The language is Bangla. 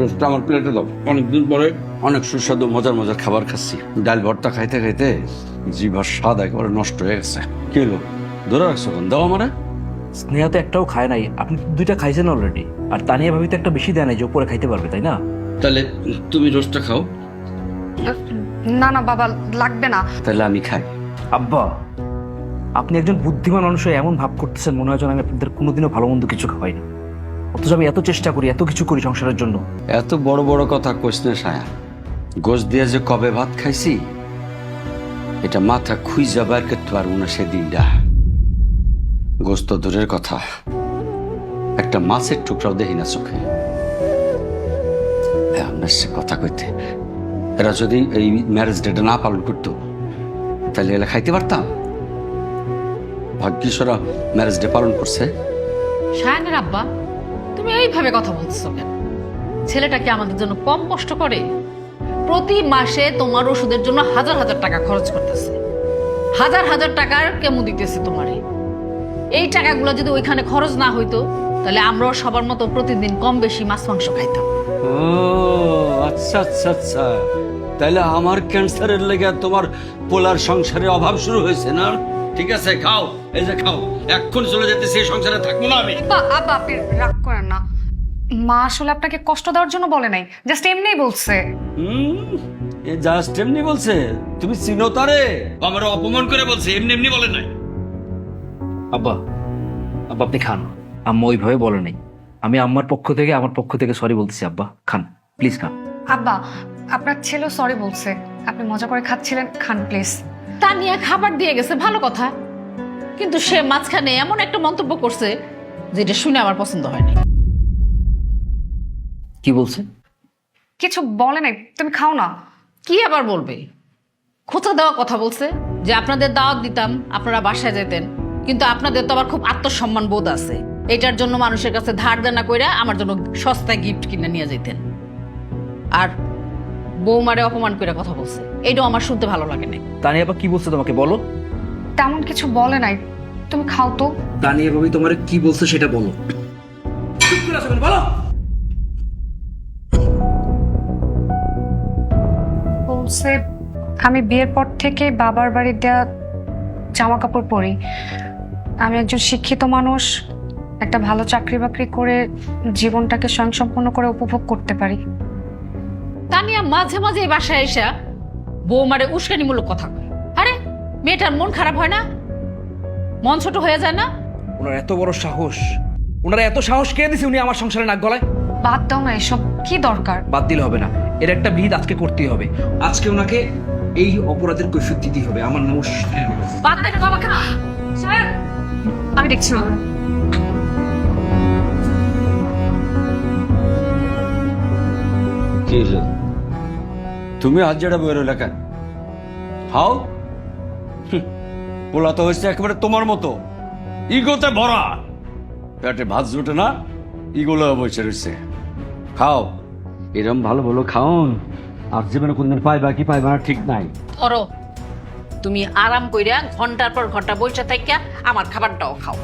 রোস্টটা আমার প্লেটে দাও। অনেকদিন পরে অনেক সুস্বাদু মজার মজার খাবার খাচ্ছি। ডাল ভর্তা খাইতে খাইতে জিভার স্বাদ একেবারে নষ্ট হয়ে গেছে। কি হলো, ধরে রাখছো কেন? দাও আমারে। স্নেহা তো একটাও খায় নাই, আপনি দুইটা খাইছেন অলরেডি। আর তানিয়া ভাবি তো একটা বেশি দেয় নাই যে উপরে খাইতে পারবে, তাই না? তাহলে তুমি রোস্টটা খাও। না না বাবা, লাগবে না। তাহলে আমি খাই। আব্বা, আপনি একজন বুদ্ধিমান মানুষ হয়ে এমন ভাব করতেছেন মনে হয় যেন আমি আপনাদের কোনোদিনও ভালো মন্দ কিছু খাওয়াই না, অথচ আমি এত চেষ্টা করি, এত কিছু করি সংসারের জন্য। এত বড় বড় কথা কইস না সায়া। গোশ দিয়ে যে কবে ভাত খাইছি এটা মাথা খুঁজা বাইর করতে পারবো না সেদিনটা। গোস্ত দূরের কথা, একটা মাছের টুকরাও দেখি না চোখে। সে কথা কইতে এরা যদি এই ম্যারেজ ডেটা না পালন করতো তাহলে এরা খাইতে পারতাম। ভাগ্যিস ওরা ম্যারেজ ডে পালন করছে। শায়নের আব্বা, তুমি এইভাবে কথা বলছো কেন? ছেলেটা কি আমাদের জন্য কম কষ্ট করে? প্রতি মাসে তোমার ওষুধের জন্য হাজার হাজার টাকা খরচ করতেছে, হাজার হাজার টাকার কেমো দিতেছে তোমারে। এই টাকাগুলো যদি ওইখানে খরচ না হইতো তাহলে আমরাও সবার মতো প্রতিদিন কম বেশি মাছ মাংস খাইতাম। ও আচ্ছা আচ্ছা আচ্ছা, তাহলে আমার ক্যান্সারের লেগে তোমার পোলার সংসারে অভাব শুরু হয়েছে না? ঠিক আছে, খাও, এই যে খাও। এখন চলে যেতে সেই সংসারে থাকবো না আমি। আব্বা আপনি রাগ করেন না। মা আসলে আপনাকে কষ্ট দেওয়ার জন্য বলে নাই, জাস্ট এমনিই বলছে। এ জাস্ট এমনি বলছে? তুমি চিনো তারে? আমার অপমান করে বলছে, এমনি এমনি বলে নাই। আব্বা, আব্বা আপনি খান, আম্মা ওইভাবে বলে নাই। আমি আমার পক্ষ থেকে সরি বলতেছি। আব্বা খান, প্লিজ খান। আব্বা, আপনার ছেলেও সরি বলছে, আপনি মজা করে খাচ্ছিলেন, খান প্লিজ। তানিয়া খাবার দিয়ে গেছে, ভালো কথা, কিন্তু সে মাঝখানে এমন একটা মন্তব্য করছে যেটা শুনে আমার পছন্দ হয়নি। কি বলছে? কিছু বলে নাই, তুমি খাও না। কি আবার বলবে? খোঁচা দেওয়া কথা বলছে যে আপনাদের দাওয়াত দিতাম, আপনারা বাসায় যেতেন, কিন্তু আপনাদের তো আবার খুব আত্মসম্মান বোধ আছে, এটার জন্য মানুষের কাছে ধার দেনা কইরা আমার জন্য সস্তায় গিফট কিনে নিয়ে যেতেন। আর বৌমারে অপমান করে কথা বলছে, এইটাও আমার শুনতে ভালো লাগে না। তানিয়া আবার কি বলছে তোমাকে বলো? তেমন কিছু বলে নাই, তুমি খাও তো। তানিয়া ভাবি তোমার কি বলছে সেটা বলো। বলো। বলছে আমি বিয়ের পর থেকে বাবার বাড়ির দেয়া জামা কাপড় পরি, আমি একজন শিক্ষিত মানুষ, একটা ভালো চাকরি বাকরি করে জীবনটাকে স্বয়ংসম্পূর্ণ করে উপভোগ করতে পারি। তানিয়া মাঝে মাঝে এই বাসায় এসা বৌমারে উস্কানিমূলক কথা কয়। আরে মেয়েটার মন খারাপ হয় না? মন ছোট হয়ে যায় না? ওনার এত বড় সাহস, ওনারা এত সাহস কে দিছে উনি আমার সংসারে নাক গলায়? বাদ দাও না, এসব কি দরকার? বাদ দিলে হবে না, এর একটা বিহিত আজকে করতেই হবে। আজকে ওনাকে এই অপরাধের কৈফিয়ত দিতেই হবে। আমার নাম বাদ দেখে বাবাকে না। আমি দেখছি না। কি হলো? তুমি আজ যেটা বই রইলা কেন? খাও। পোলা তো হয়েছে একেবারে তোমার মতো, ইগোতে ভরা। পেটে ভাত জুটে না, ইগোলো বসে রয়েছে। খাও, এরম ভালো ভালো খাওন। আর জীবনে কোনদিন পাইবা কি পাইবা না ঠিক নাই। ধরো, তুমি আরাম কইরা ঘন্টার পর ঘন্টা বইসা থাইকা আমার খাবারটাও খাও।